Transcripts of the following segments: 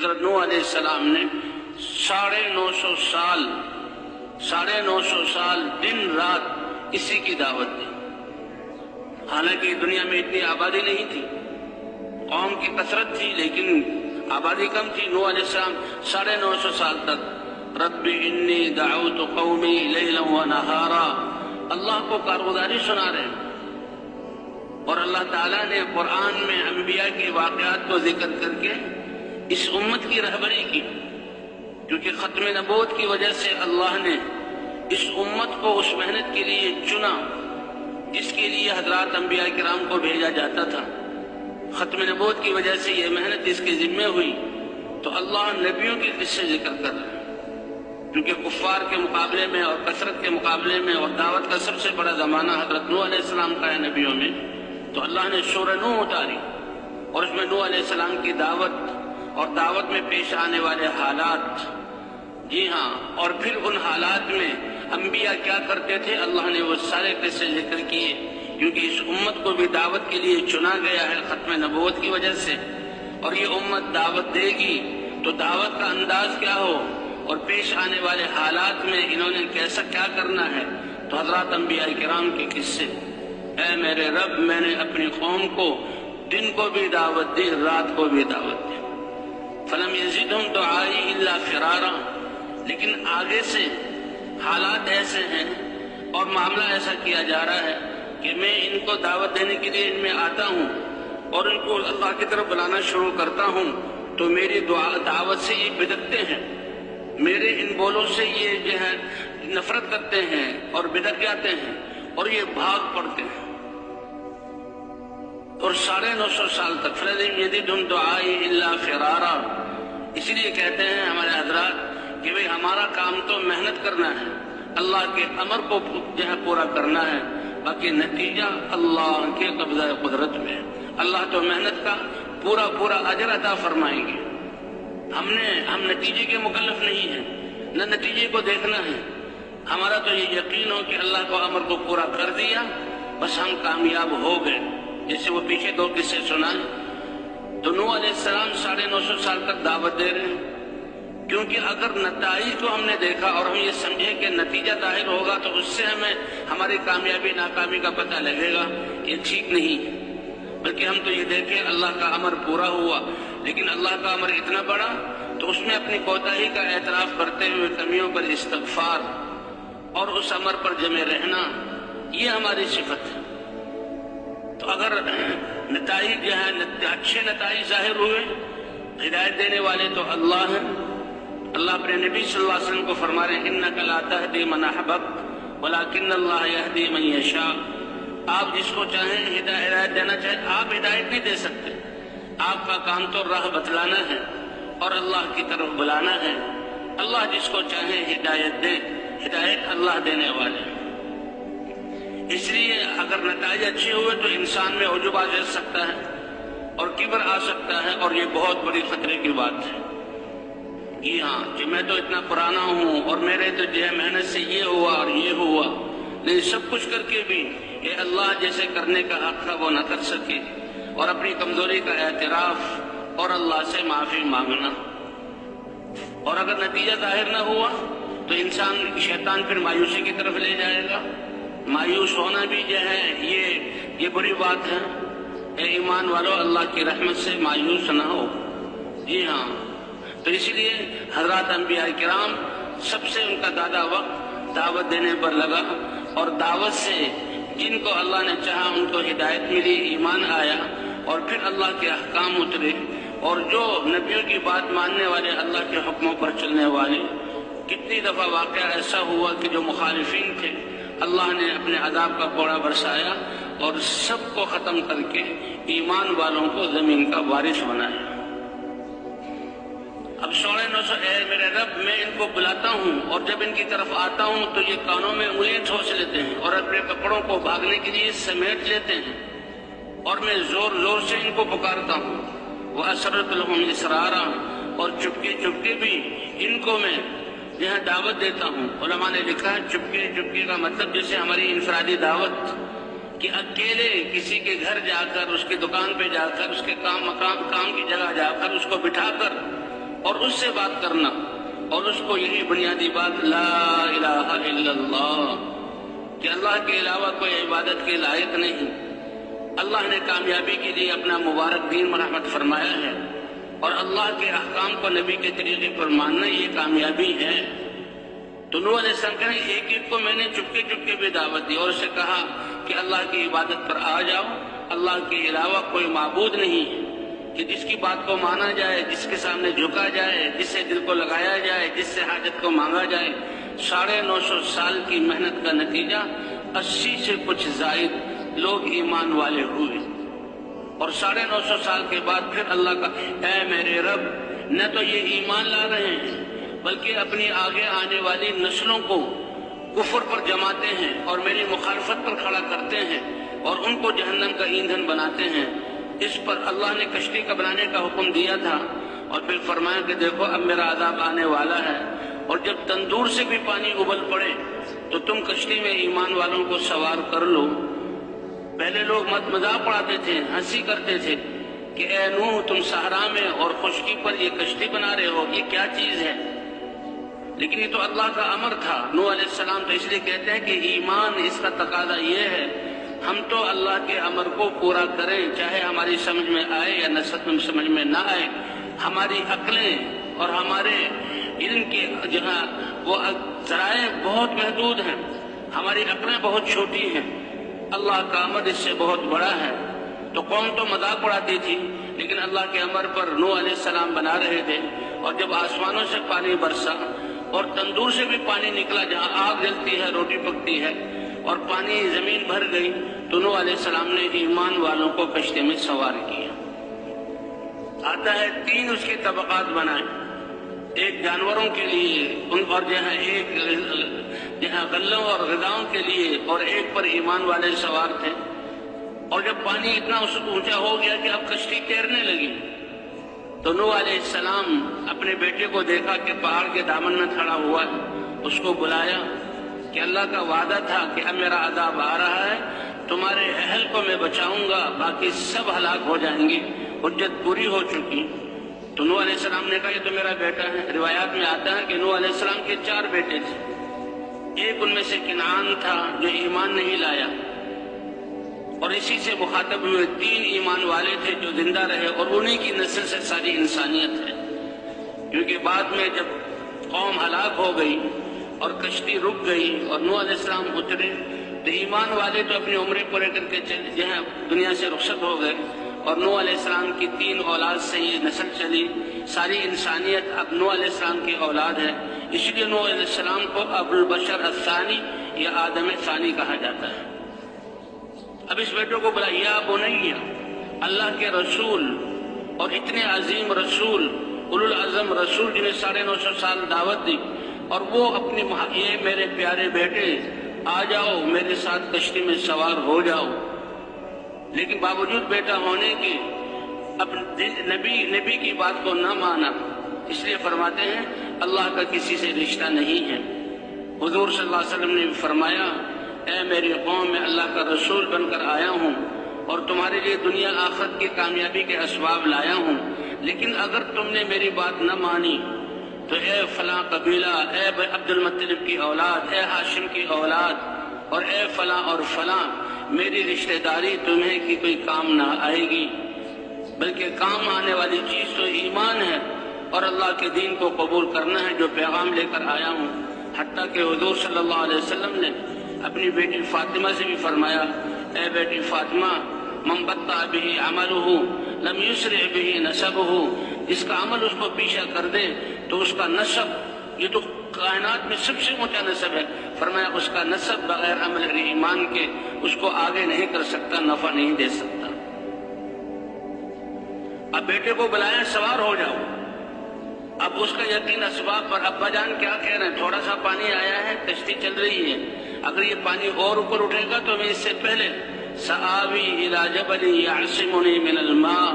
حضرت نوح علیہ السلام نے 950 سال دن رات اسی کی دعوت دی. حالانکہ دنیا میں اتنی آبادی نہیں تھی، قوم کی کثرت تھی لیکن آبادی کم تھی. نوح علیہ السلام 950 سال تک رب انی دعوت قومی لیلا و نہارا اللہ کو کارگزاری سنا رہے ہیں. اور اللہ تعالیٰ نے قرآن میں انبیاء کے واقعات کو ذکر کر کے اس امت کی رہبری کی، کیونکہ ختم نبوت کی وجہ سے اللہ نے اس امت کو اس محنت کے لیے چنا جس کے لیے حضرات انبیاء کرام کو بھیجا جاتا تھا. ختم نبوت کی وجہ سے یہ محنت اس کے ذمہ ہوئی تو اللہ نبیوں کے قصے ذکر کر رہے ہیں، کیونکہ کفار کے مقابلے میں اور کثرت کے مقابلے میں اور دعوت کا سب سے بڑا زمانہ حضرت نوح علیہ السلام کا ہے نبیوں میں. تو اللہ نے سورہ نوح اتاری اور اس میں نوح علیہ السلام کی دعوت اور دعوت میں پیش آنے والے حالات، جی ہاں، اور پھر ان حالات میں انبیاء کیا کرتے تھے اللہ نے وہ سارے قصے ذکر کیے، کیونکہ اس امت کو بھی دعوت کے لیے چنا گیا ہے ختم نبوت کی وجہ سے. اور یہ امت دعوت دے گی تو دعوت کا انداز کیا ہو اور پیش آنے والے حالات میں انہوں نے کیسا کیا کرنا ہے. تو حضرات انبیاء کرام کے قصے، اے میرے رب میں نے اپنی قوم کو دن کو بھی دعوت دی رات کو بھی دعوت دی. فلم یزدہم دعائی الا فرارا. لیکن آگے سے حالات ایسے ہیں اور معاملہ ایسا کیا جا رہا ہے کہ میں ان کو دعوت دینے کے لیے ان میں آتا ہوں اور ان کو اللہ کی طرف بلانا شروع کرتا ہوں تو میری دعوت سے یہ بدکتے ہیں، میرے ان بولوں سے یہ جو ہے نفرت کرتے ہیں اور بدک جاتے ہیں اور یہ بھاگ پڑتے ہیں. اور 950 سال تک فلم یزدہم دعائی الا فرارا. اس لیے کہتے ہیں ہمارے حضرات کہ بھئی ہمارا کام تو محنت کرنا ہے، اللہ کے امر کو جو ہے پورا کرنا ہے، باقی نتیجہ اللہ کے قبضہ قدرت میں ہے. اللہ تو محنت کا پورا اجر عطا فرمائیں گے. ہم نتیجے کے مکلف نہیں ہیں، نہ نتیجے کو دیکھنا ہے. ہمارا تو یہ یقین ہو کہ اللہ کو امر کو پورا کر دیا بس ہم کامیاب ہو گئے. جیسے وہ پیچھے 2 قصے سنائیں تو نوح علیہ السلام 950 سال تک دعوت دے رہے ہیں، کیونکہ اگر نتائج کو ہم نے دیکھا اور ہم یہ سمجھے کہ نتیجہ ظاہر ہوگا تو اس سے ہمیں ہماری کامیابی ناکامی کا پتہ لگے گا. یہ ٹھیک نہیں ہے، بلکہ ہم تو یہ دیکھیں اللہ کا امر پورا ہوا، لیکن اللہ کا امر اتنا بڑا تو اس میں اپنی کوتاہی کا اعتراف کرتے ہوئے کمیوں پر استغفار اور اس امر پر جمے رہنا، یہ ہماری صفت ہے. تو اگر نتائج جو ہے اچھے نتائج ظاہر ہوئے، ہدایت دینے والے تو اللہ ہیں. اللہ اپنے نبی صلی اللہ علیہ وسلم کو فرما رہے ہیں انک لا تہدی من احببت ولکن اللہ یہدی من یشاء. آپ جس کو چاہیں ہدایت دینا چاہیں، آپ ہدایت نہیں دے سکتے. آپ کا کام تو راہ بتلانا ہے اور اللہ کی طرف بلانا ہے. اللہ جس کو چاہے ہدایت دے، ہدایت اللہ دینے والے. اس لیے اگر نتائج اچھے ہوئے تو انسان میں عجب آ جا سکتا ہے اور کبر آ سکتا ہے، اور یہ بہت بڑی خطرے کی بات ہے. جی ہاں، کہ میں تو اتنا پرانا ہوں اور میرے تو جو ہے محنت سے یہ ہوا اور یہ ہوا، لیکن سب کچھ کر کے بھی یہ اللہ جیسے کرنے کا حق تھا وہ نہ کر سکے، اور اپنی کمزوری کا اعتراف اور اللہ سے معافی مانگنا. اور اگر نتیجہ ظاہر نہ ہوا تو انسان شیطان پھر مایوسی کی طرف لے جائے گا. مایوس ہونا بھی جو ہے یہ بری بات ہے. اے ایمان والو اللہ کی رحمت سے مایوس نہ ہو. جی ہاں، تو اسی لیے حضرات انبیاء کرام سب سے ان کا زیادہ وقت دعوت دینے پر لگا، اور دعوت سے جن کو اللہ نے چاہا ان کو ہدایت ملی، ایمان آیا، اور پھر اللہ کے احکام اترے. اور جو نبیوں کی بات ماننے والے، اللہ کے حکموں پر چلنے والے، کتنی دفعہ واقعہ ایسا ہوا کہ جو مخالفین تھے اللہ نے اپنے عذاب کا کوڑا برسایا اور سب کو ختم کر کے ایمان والوں کو زمین کا وارث بنایا. اب 950 اے میرے رب میں ان کو بلاتا ہوں اور جب ان کی طرف آتا ہوں تو یہ کانوں میں انگلیاں ٹھوس لیتے ہیں اور اپنے کپڑوں کو بھاگنے کے لیے سمیٹ لیتے ہیں، اور میں زور زور سے ان کو پکارتا ہوں. وَأَسْرَرْتُ لَهُمْ إِسْرَارًا، اور چپکے چپکے بھی ان کو میں یہاں دعوت دیتا ہوں. علماء نے لکھا ہے چپکے چپکے کا مطلب جیسے ہماری انفرادی دعوت کہ اکیلے کسی کے گھر جا کر، اس کی دکان پہ جا کر، اس کے کام کی جگہ جا کر اس کو بٹھا کر اور اس سے بات کرنا، اور اس کو یہی بنیادی بات لا الہ الا اللہ، کہ اللہ کے علاوہ کوئی عبادت کے لائق نہیں۔ اللہ نے کامیابی کے لیے اپنا مبارک دین مرحمت فرمایا ہے، اور اللہ کے احکام کو نبی کے طریقے پر ماننا یہ کامیابی ہے۔ تو نوح علیہ السلام کہنے ایک ایک کو میں نے چپکے چپکے بھی دعوت دی، اور اسے کہا کہ اللہ کی عبادت پر آ جاؤ، اللہ کے علاوہ کوئی معبود نہیں ہے کہ جس کی بات کو مانا جائے، جس کے سامنے جھکا جائے، جس سے دل کو لگایا جائے، جس سے حاجت کو مانگا جائے۔ 950 سال کی محنت کا نتیجہ 80 سے کچھ زائد لوگ ایمان والے ہوئے، اور 950 سال کے بعد پھر اللہ کا اے میرے رب، نہ تو یہ ایمان لا رہے ہیں بلکہ اپنی آگے آنے والی نسلوں کو کفر پر جماتے ہیں اور میری مخالفت پر کھڑا کرتے ہیں اور ان کو جہنم کا ایندھن بناتے ہیں۔ اس پر اللہ نے کشتی کا بنانے کا حکم دیا تھا، اور پھر فرمایا کہ دیکھو اب میرا عذاب آنے والا ہے، اور جب تندور سے بھی پانی ابل پڑے تو تم کشتی میں ایمان والوں کو سوار کر لو۔ پہلے لوگ مذاق اڑاتے تھے، ہنسی کرتے تھے کہ اے نوح تم صحرا میں اور خشکی پر یہ کشتی بنا رہے ہو، یہ کیا چیز ہے؟ لیکن یہ تو اللہ کا امر تھا۔ نوح علیہ السلام تو اس لیے کہتے ہیں کہ ایمان اس کا تقاضا یہ ہے ہم تو اللہ کے امر کو پورا کریں، چاہے ہماری سمجھ میں آئے یا نہ سمجھ میں نہ آئے۔ ہماری عقلیں اور ہمارے علم کے جہاں وہ ذرائع بہت محدود ہیں، ہماری عقلیں بہت چھوٹی ہیں، اللہ کا امر اس سے بہت بڑا ہے۔ تو قوم تو مذاق اڑاتی تھی، لیکن اللہ کے امر پر نوح علیہ السلام بنا رہے تھے، اور جب آسمانوں سے پانی برسا اور تندور سے بھی پانی نکلا، جہاں آگ جلتی ہے روٹی پکتی ہے، اور پانی زمین بھر گئی، تو نوح علیہ السلام نے ایمان والوں کو کشتی میں سوار کیا۔ آتا ہے 3 اس کے طبقات بنائے، ایک جانوروں کے لیے اور جہاں غلوں اور غذاؤں کے لیے، اور ایک پر ایمان والے سوار تھے۔ اور جب پانی اتنا اونچا ہو گیا کہ اب کشتی تیرنے لگی، تو نوح علیہ السلام اپنے بیٹے کو دیکھا کہ پہاڑ کے دامن میں کھڑا ہوا ہے، اس کو بلایا کہ اللہ کا وعدہ تھا کہ اب میرا عذاب آ رہا ہے، تمہارے اہل کو میں بچاؤں گا، باقی سب ہلاک ہو جائیں گے، حجت پوری ہو چکی۔ تو نوح علیہ السلام نے کہا یہ تو میرا بیٹا ہے۔ روایات میں آتا ہے کہ نوح علیہ السلام کے 4 بیٹے تھے، ایک ان میں سے کنعان تھا جو ایمان نہیں لایا، اور اسی سے مخاطب ہوئے 3 ایمان والے تھے جو زندہ رہے، اور انہی کی نسل سے ساری انسانیت ہے۔ کیونکہ بعد میں جب قوم ہلاک ہو گئی اور کشتی رک گئی اور نوح علیہ السلام اترے، تو ایمان والے تو اپنی عمریں پورے کر کے جہاں دنیا سے رخصت ہو گئے، اور نوح علیہ السلام کی 3 اولاد سے یہ نسل چلی، ساری انسانیت اب نوح علیہ السلام کی اولاد ہے۔ اس لیے نوح علیہ السلام کو ابو البشر الثانی یا آدم ثانی کہا جاتا ہے۔ اب اس بیٹوں کو بلا یا بنیا، اللہ کے رسول اور اتنے عظیم رسول، اولو العزم رسول جنہیں 950 سال دعوت دی، اور وہ اپنی یہ میرے پیارے بیٹے آ جاؤ میرے ساتھ کشتی میں سوار ہو جاؤ۔ لیکن باوجود بیٹا ہونے کے اب نبی کی بات کو نہ مانا، اس لیے فرماتے ہیں اللہ کا کسی سے رشتہ نہیں ہے۔ حضور صلی اللہ علیہ وسلم نے فرمایا اے میری قوم، میں اللہ کا رسول بن کر آیا ہوں اور تمہارے لیے دنیا آخرت کی کامیابی کے اسباب لایا ہوں، لیکن اگر تم نے میری بات نہ مانی تو اے فلاں قبیلہ، اے عبد المطلب کی اولاد، اے ہاشم کی اولاد، اور اے فلاں اور فلاں، میری رشتہ داری تمہیں کی کوئی کام نہ آئے گی، بلکہ کام آنے والی چیز تو ایمان ہے اور اللہ کے دین کو قبول کرنا ہے جو پیغام لے کر آیا ہوں۔ حتیٰ کہ حضور صلی اللہ علیہ وسلم نے اپنی بیٹی فاطمہ سے بھی فرمایا اے بیٹی فاطمہ، من بطأ به عمله لم يسرع به نسبه، جس کا عمل اس کو پیچھا کر دے تو اس کا نسب، یہ تو کائنات میں سب سے اونچا نسب ہے، فرمایا اس کا نسب بغیر عمل ایمان کے اس کو آگے نہیں کر سکتا، نفع نہیں دے سکتا۔ اب بیٹے کو بلایا سوار ہو جاؤ، اب اس کا یقین اسباب پر، ابا جان کیا کہہ رہے ہیں، تھوڑا سا پانی آیا ہے، کشتی چل رہی ہے، اگر یہ پانی اور اوپر اٹھے گا تو میں اس سے پہلے سآوی الی جبل یعصمنی من الماء،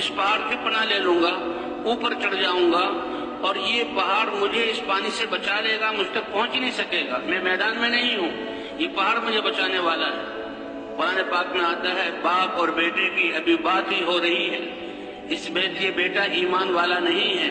اس پہاڑ کی پناہ لے لوں گا، اوپر چڑھ جاؤں گا اور یہ پہاڑ مجھے اس پانی سے بچا لے گا، مجھ تک پہنچ نہیں سکے گا، میں میدان میں نہیں ہوں، یہ پہاڑ مجھے بچانے والا ہے۔ قرآن پاک میں آتا ہے باپ اور بیٹے کی ابھی بات ہی ہو رہی ہے، یہ بیٹا ایمان والا نہیں ہے،